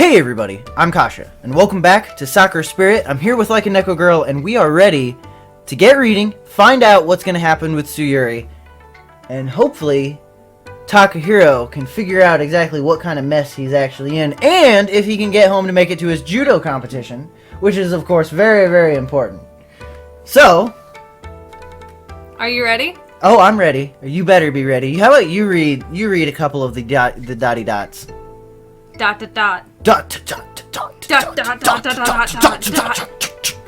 Hey everybody, I'm Kasha, and welcome back to Sakura Spirit. I'm here with Like a Neko Girl, and we are ready to get reading, find out what's going to happen with Tsuyuri, and hopefully Takahiro can figure out exactly what kind of mess he's actually in, and if he can get home to make it to his judo competition, which is of course very, very important. So, are you ready? Oh, I'm ready. You better be ready. How about you read a couple of the dotty dots. Dot dot dot. Dot dot dot dot dot dot dot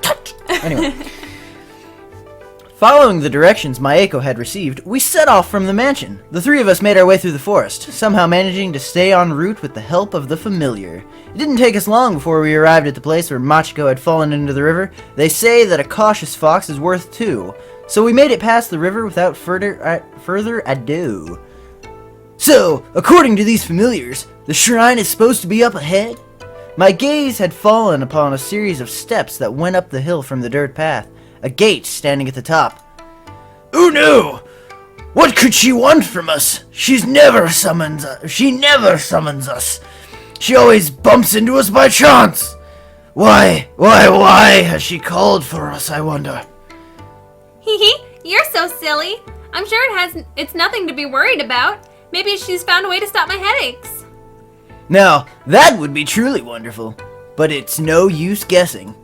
dot. Anyway, following the directions Maeko had received, we set off from the mansion. The three of us made our way through the forest, somehow managing to stay en route with the help of the familiar. It didn't take us long before we arrived at the place where Machiko had fallen into the river. They say that a cautious fox is worth two, so we made it past the river without further ado. So, according to these familiars, the shrine is supposed to be up ahead? My gaze had fallen upon a series of steps that went up the hill from the dirt path, a gate standing at the top. Oh no! What could she want from us? She never summons us. She always bumps into us by chance. Why has she called for us, I wonder? Hee, you're so silly. I'm sure it's nothing to be worried about. Maybe she's found a way to stop my headaches. Now, that would be truly wonderful, but it's no use guessing.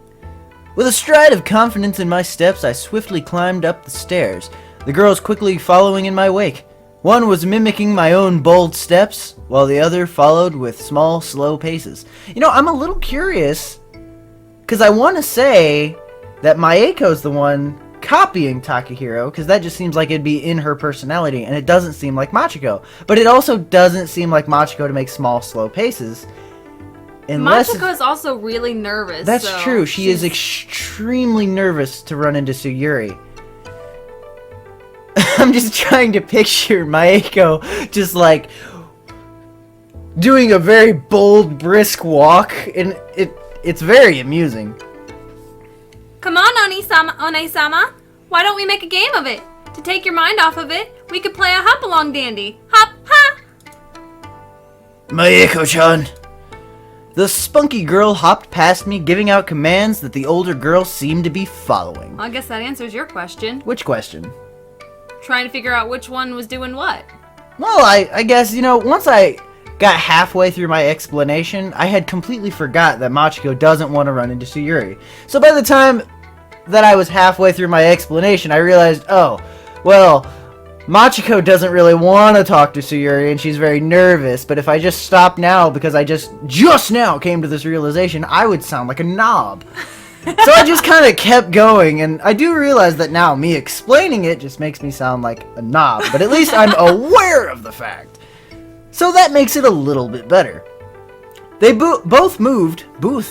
With a stride of confidence in my steps, I swiftly climbed up the stairs, the girls quickly following in my wake. One was mimicking my own bold steps, while the other followed with small, slow paces. You know, I'm a little curious, because I want to say that Maeko's the one copying Takahiro, because that just seems like it'd be in her personality, and it doesn't seem like Machiko. But it also doesn't seem like Machiko to make small, slow paces. Machiko is also really nervous. That's true. She is extremely nervous to run into Tsuyuri. I'm just trying to picture Maeko just like doing a very bold, brisk walk, and it's very amusing. Come on, Onesama. Why don't we make a game of it? To take your mind off of it, we could play a hop-along dandy. Hop, ha! Maeko-chan. The spunky girl hopped past me, giving out commands that the older girl seemed to be following. Well, I guess that answers your question. Which question? Trying to figure out which one was doing what. Well, I guess, once I got halfway through my explanation, I had completely forgot that Machiko doesn't want to run into Tsuyuri. So by the time that I was halfway through my explanation, I realized, oh, well, Machiko doesn't really want to talk to Tsuyuri, and she's very nervous, but if I just stop now, because I just now came to this realization, I would sound like a knob. So I just kind of kept going, and I do realize that now me explaining it just makes me sound like a knob, but at least I'm aware of the fact. So that makes it a little bit better. They both moved one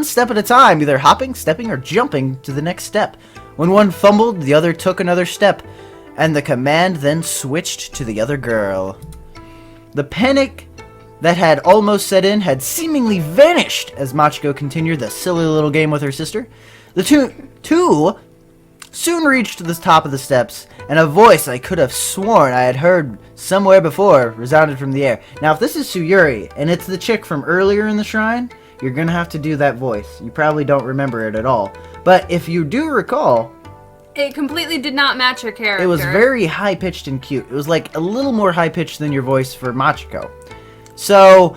step at a time, either hopping, stepping, or jumping to the next step. When one fumbled, the other took another step, and the command then switched to the other girl. The panic that had almost set in had seemingly vanished as Machiko continued the silly little game with her sister. The two soon reached the top of the steps, and a voice I could have sworn I had heard somewhere before resounded from the air. Now, if this is Tsuyuri, and it's the chick from earlier in the shrine, you're gonna have to do that voice. You probably don't remember it at all. But if you do recall, it completely did not match her character. It was very high-pitched and cute. It was like a little more high-pitched than your voice for Machiko. So,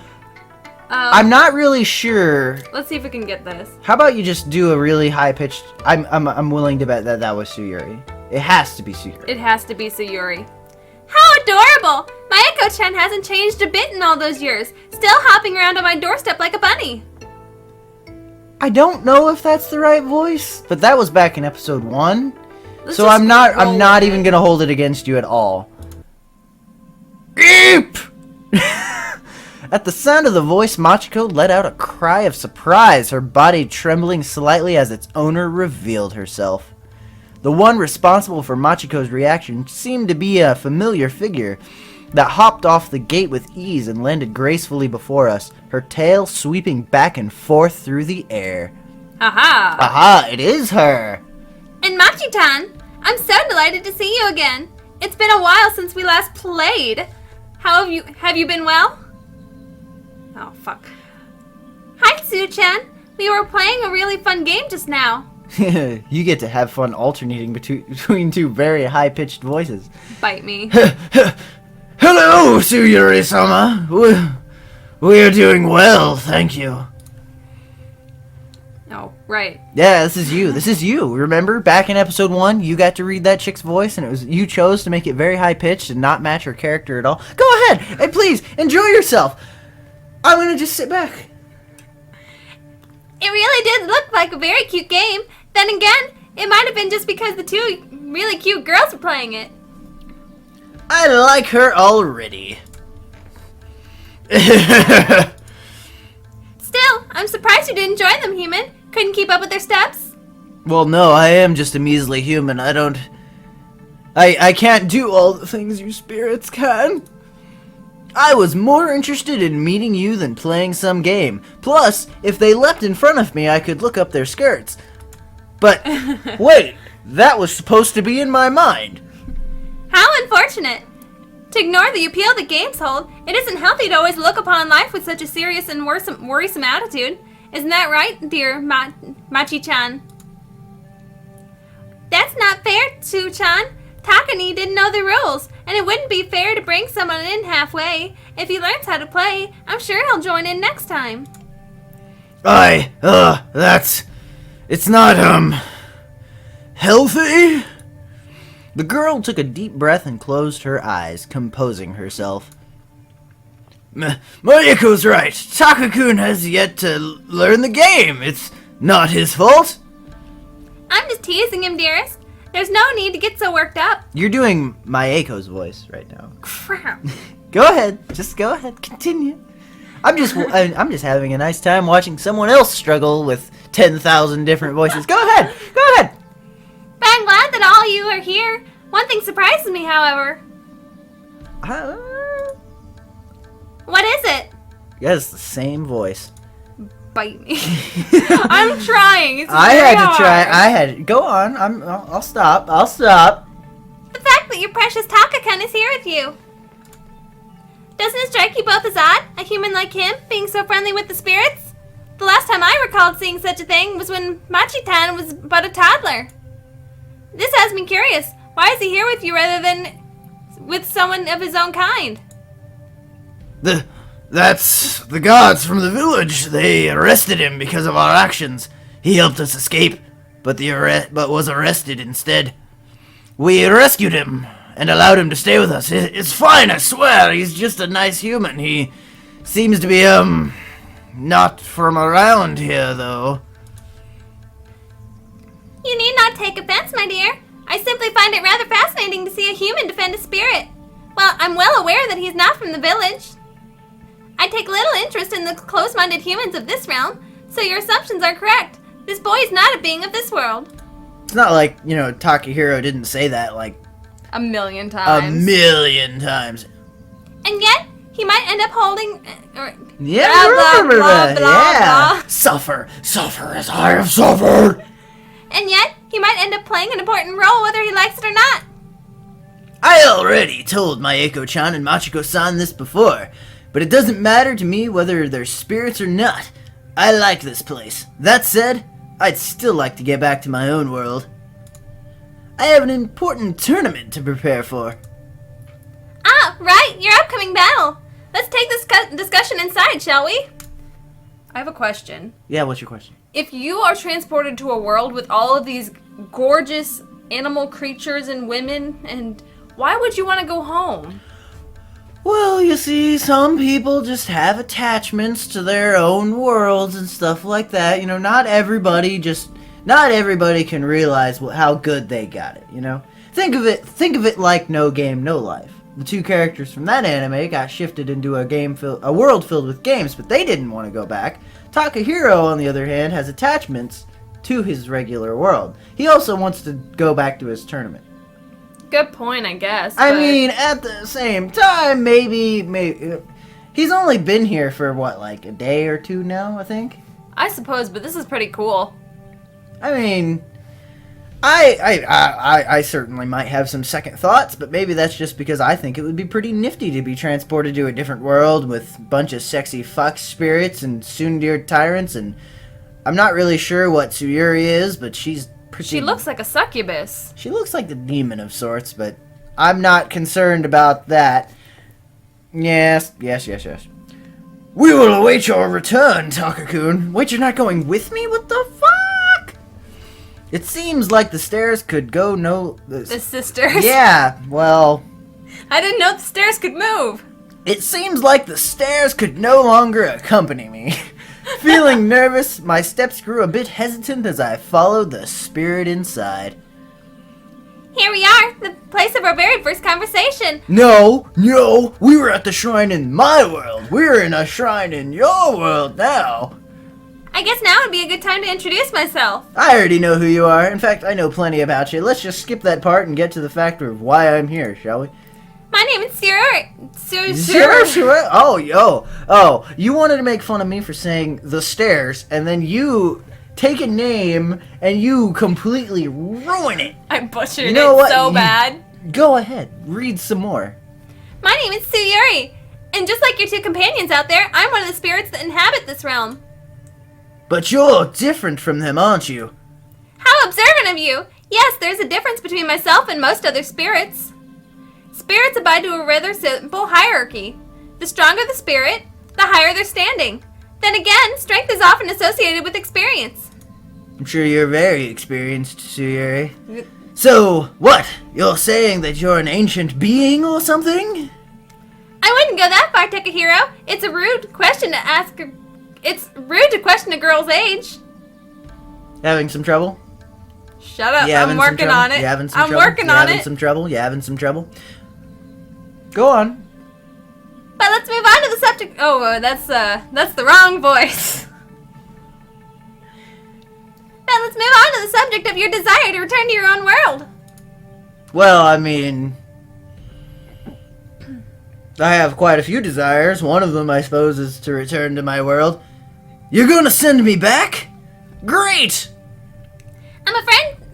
I'm not really sure. Let's see if we can get this. How about you just do a really high-pitched... I'm willing to bet that was Tsuyuri. It has to be Tsuyuri. It has to be Tsuyuri. How adorable! Maeko-chan hasn't changed a bit in all those years. Still hopping around on my doorstep like a bunny. I don't know if that's the right voice, but that was back in episode 1. So I'm not even gonna hold it against you at all. Eep! At the sound of the voice, Machiko let out a cry of surprise, her body trembling slightly as its owner revealed herself. The one responsible for Machiko's reaction seemed to be a familiar figure that hopped off the gate with ease and landed gracefully before us, her tail sweeping back and forth through the air. Aha! Aha, it is her! And Machi-tan, I'm so delighted to see you again. It's been a while since we last played. Have you been well? Oh, fuck. Hi, Sue-chan. We were playing a really fun game just now. You get to have fun alternating between two very high-pitched voices. Bite me. Hello, Tsuyuri-sama. We are doing well, thank you. Oh, right. Yeah, this is you. This is you. Remember, back in episode 1, you got to read that chick's voice, and it was you chose to make it very high-pitched and not match her character at all. Go ahead, and please, enjoy yourself. I'm gonna just sit back. It really did look like a very cute game. Then again, it might have been just because the two really cute girls were playing it. I like her already. Still, I'm surprised you didn't join them, human. Couldn't keep up with their steps? Well, no, I am just a measly human. I can't do all the things you spirits can. I was more interested in meeting you than playing some game. Plus, if they leapt in front of me, I could look up their skirts. But, wait, that was supposed to be in my mind. How unfortunate. To ignore the appeal that games hold, it isn't healthy to always look upon life with such a serious and worrisome attitude. Isn't that right, dear Machi-chan? That's not fair, Tsu-chan. Takani didn't know the rules, and it wouldn't be fair to bring someone in halfway. If he learns how to play, I'm sure he'll join in next time. It's not, healthy? The girl took a deep breath and closed her eyes, composing herself. Mayuko's right. Taka-kun has yet to learn the game. It's not his fault. I'm just teasing him, dearest. There's no need to get so worked up. You're doing Mayeko's voice right now. Crap. Go ahead. Just go ahead. Continue. I'm just having a nice time watching someone else struggle with 10,000 different voices. Go ahead. Go ahead. But I'm glad that all you are here. One thing surprises me, however. What is it? Yeah, it's the same voice. Bite me. I'm trying. It's I very had to hard. try. Go on. I'll stop. I'll stop. The fact that your precious Taka-kun is here with you. Doesn't it strike you both as odd, a human like him being so friendly with the spirits? The last time I recalled seeing such a thing was when Machi-tan was but a toddler. This has me curious. Why is he here with you rather than with someone of his own kind? That's the gods from the village. They arrested him because of our actions. He helped us escape, but was arrested instead. We rescued him and allowed him to stay with us. It's fine, I swear. He's just a nice human. He seems to be not from around here, though. You need not take offense, my dear. I simply find it rather fascinating to see a human defend a spirit. Well, I'm well aware that he's not from the village. I take little interest in the close-minded humans of this realm, so your assumptions are correct. This boy is not a being of this world. It's not like, Takahiro didn't say that, like, a million times. A million times. And yet, he might end up holding... yeah, blah, blah, blah, blah, yeah. blah. Suffer as I have suffered. And yet, he might end up playing an important role whether he likes it or not. I already told Mayeko-chan and Machiko-san this before, but it doesn't matter to me whether they're spirits or not. I like this place. That said, I'd still like to get back to my own world. I have an important tournament to prepare for. Ah, right, your upcoming battle. Let's take this discussion inside, shall we? I have a question. Yeah, what's your question? If you are transported to a world with all of these gorgeous animal creatures and women, and why would you want to go home? Well, you see, some people just have attachments to their own worlds and stuff like that. Not everybody can realize how good they got it, Think of it like No Game, No Life. The two characters from that anime got shifted into a world filled with games, but they didn't want to go back. Takahiro, on the other hand, has attachments to his regular world. He also wants to go back to his tournament. Good point, I guess. I mean, at the same time, maybe he's only been here for a day or two now, I think. I suppose, but this is pretty cool. I mean, I certainly might have some second thoughts, but maybe that's just because I think it would be pretty nifty to be transported to a different world with a bunch of sexy fox spirits and tsundere tyrants, and I'm not really sure what Tsuyuri is, but she's pretty... She looks like a succubus. She looks like the demon of sorts, but I'm not concerned about that. Yes. We will await your return, Taka-kun. Wait, you're not going with me? What the fuck? It seems like the stairs could go no... The sisters? Yeah, well... I didn't know the stairs could move. It seems like the stairs could no longer accompany me. Feeling nervous, my steps grew a bit hesitant as I followed the spirit inside. Here we are, the place of our very first conversation. No, we were at the shrine in my world. We're in a shrine in your world now. I guess now would be a good time to introduce myself. I already know who you are. In fact, I know plenty about you. Let's just skip that part and get to the fact of why I'm here, shall we? My name is Sure. Oh, you wanted to make fun of me for saying the stairs, and then you take a name and you completely ruin it. I butchered what? Bad. Go ahead, read some more. My name is Tsuyuri, and just like your two companions out there, I'm one of the spirits that inhabit this realm. But you're different from them, aren't you? How observant of you! Yes, there's a difference between myself and most other spirits. Spirits abide to a rather simple hierarchy. The stronger the spirit, the higher their standing. Then again, strength is often associated with experience. I'm sure you're very experienced, Tsuyuri. So, what? You're saying that you're an ancient being or something? I wouldn't go that far, Takahiro. It's a rude question to ask. It's rude to question a girl's age. Having some trouble? Shut up, I'm working on it. You having some I'm trouble? working on it. You having some trouble? Go on. But let's move on to the subject. Oh, that's the wrong voice. But let's move on to the subject of your desire to return to your own world. Well, I mean, I have quite a few desires. One of them, I suppose, is to return to my world. You're gonna send me back? Great!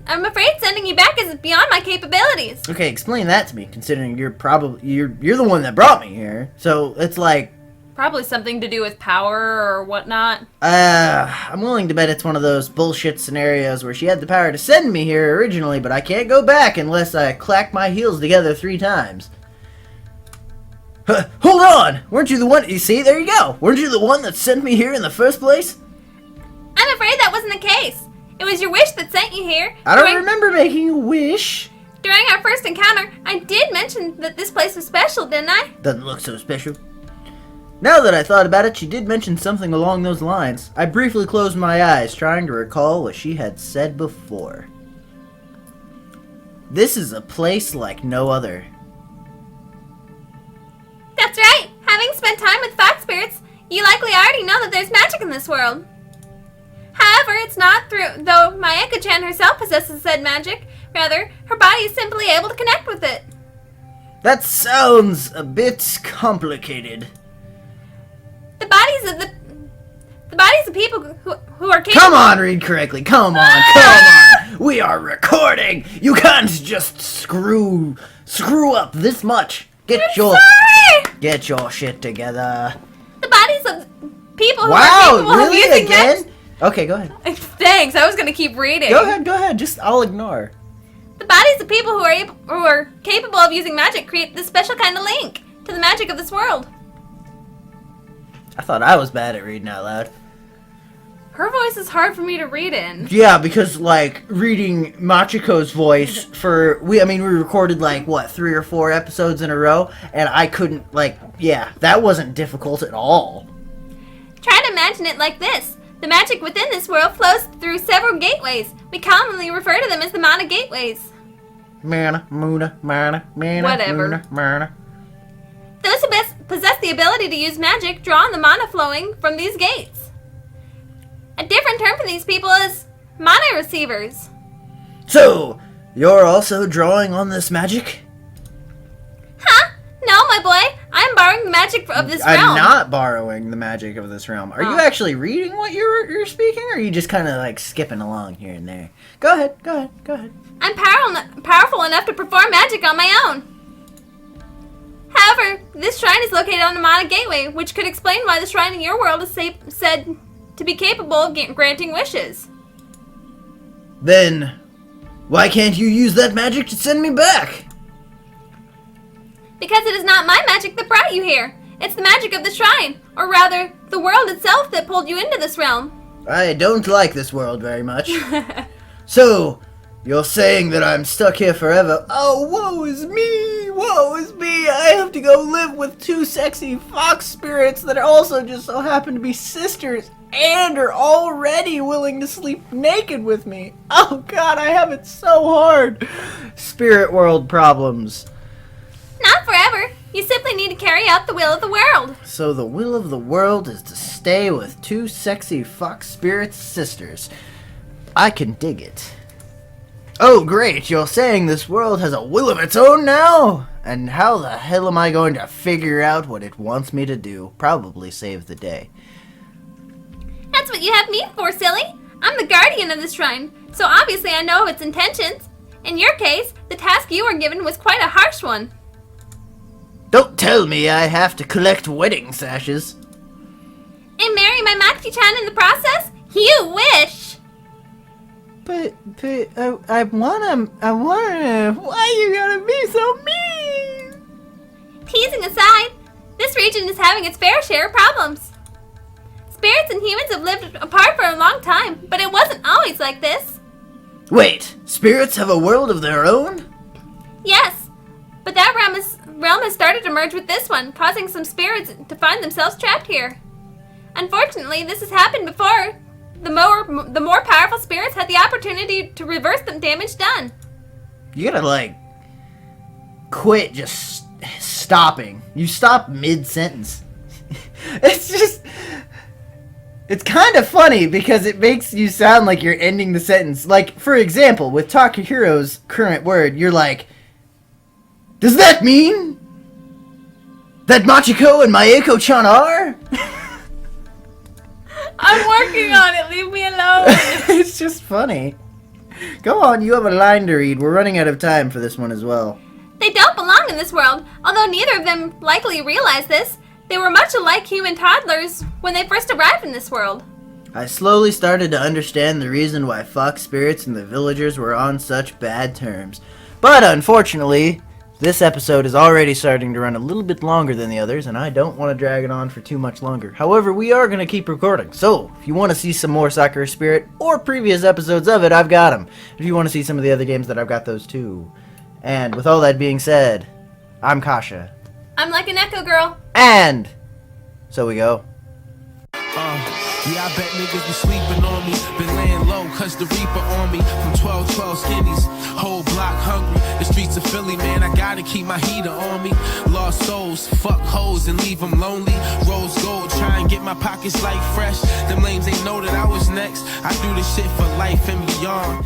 I'm afraid sending you back is beyond my capabilities. Okay, explain that to me, considering you're the one that brought me here. So, it's like... Probably something to do with power or whatnot. I'm willing to bet it's one of those bullshit scenarios where she had the power to send me here originally, but I can't go back unless I clack my heels together 3 times. Hold on! Weren't you the one... You see, there you go! Weren't you the one that sent me here in the first place? I'm afraid that wasn't the case. It was your wish that sent you here. I don't remember making a wish. During our first encounter, I did mention that this place was special, didn't I? Doesn't look so special. Now that I thought about it, she did mention something along those lines. I briefly closed my eyes, trying to recall what she had said before. This is a place like no other. That's right. Having spent time with fox spirits, you likely already know that there's magic in this world. However, it's not through, though Maeko-chan herself possesses said magic. Rather, her body is simply able to connect with it. That sounds a bit complicated. The bodies of people who are capable... Come on, read correctly. Come on. We are recording. You can't just screw up this much. Get your shit together. The bodies of people who are capable of using magic... Okay, go ahead. Thanks, I was going to keep reading. Go ahead. Just, I'll ignore. The bodies of people who are capable of using magic create this special kind of link to the magic of this world. I thought I was bad at reading out loud. Her voice is hard for me to read in. Yeah, because, reading Machiko's voice we recorded, 3 or 4 episodes in a row, and I couldn't, that wasn't difficult at all. Try to imagine it like this. The magic within this world flows through several gateways. We commonly refer to them as the mana gateways. Mana. Whatever. Mana. Those who best possess the ability to use magic draw on the mana flowing from these gates. A different term for these people is mana receivers. So, you're also drawing on this magic? Huh? No, my boy. I'm borrowing the magic of this realm. I'm not borrowing the magic of this realm. Are you actually reading what you're speaking, or are you just kind of like skipping along here and there? Go ahead. I'm powerful enough to perform magic on my own. However, this shrine is located on the Mana Gateway, which could explain why the shrine in your world is said to be capable of granting wishes. Then, why can't you use that magic to send me back? Because it is not my magic that brought you here. It's the magic of the shrine, or rather, the world itself that pulled you into this realm. I don't like this world very much. So, you're saying that I'm stuck here forever? Oh, woe is me! Woe is me! I have to go live with two sexy fox spirits that also just so happen to be sisters and are already willing to sleep naked with me. Oh god, I have it so hard. Spirit world problems. Not forever. You simply need to carry out the will of the world. So the will of the world is to stay with two sexy fox spirits sisters. I can dig it. Oh great, you're saying this world has a will of its own now? And how the hell am I going to figure out what it wants me to do? Probably save the day. That's what you have me for, silly. I'm the guardian of this shrine, so obviously I know of its intentions. In your case, the task you were given was quite a harsh one. Don't tell me I have to collect wedding sashes. And marry my Maki-chan in the process? You wish! But I wanna, why you gotta be so mean? Teasing aside, this region is having its fair share of problems. Spirits and humans have lived apart for a long time, but it wasn't always like this. Wait, spirits have a world of their own? Yes, but that realm has started to merge with this one, causing some spirits to find themselves trapped here. Unfortunately, this has happened before. The more powerful spirits had the opportunity to reverse the damage done. You gotta, like, quit just stopping. You stop mid-sentence. It's kind of funny because it makes you sound like you're ending the sentence. Like, for example, with Takahiro's current word, you're like, does that mean that Machiko and Mayeko-chan are? I'm working on it, leave me alone. It's just funny. Go on, you have a line to read. We're running out of time for this one as well. They don't belong in this world, although neither of them likely realized this. They were much alike human toddlers when they first arrived in this world. I slowly started to understand the reason why fox spirits and the villagers were on such bad terms. But unfortunately, this episode is already starting to run a little bit longer than the others, and I don't want to drag it on for too much longer. However, we are going to keep recording, so if you want to see some more Sakura Spirit or previous episodes of it, I've got them. If you want to see some of the other games, that I've got those too. And with all that being said, I'm Kasha. I'm like a Neko girl. And so we go. Yeah, I bet niggas be sleeping on me. Been laying low, cause the reaper on me. From 12 skinnies, whole block hungry. The streets of Philly, man, I gotta keep my heater on me. Lost souls, fuck hoes and leave them lonely. Rose gold, try and get my pockets like fresh. Them lames ain't know that I was next. I do this shit for life and beyond.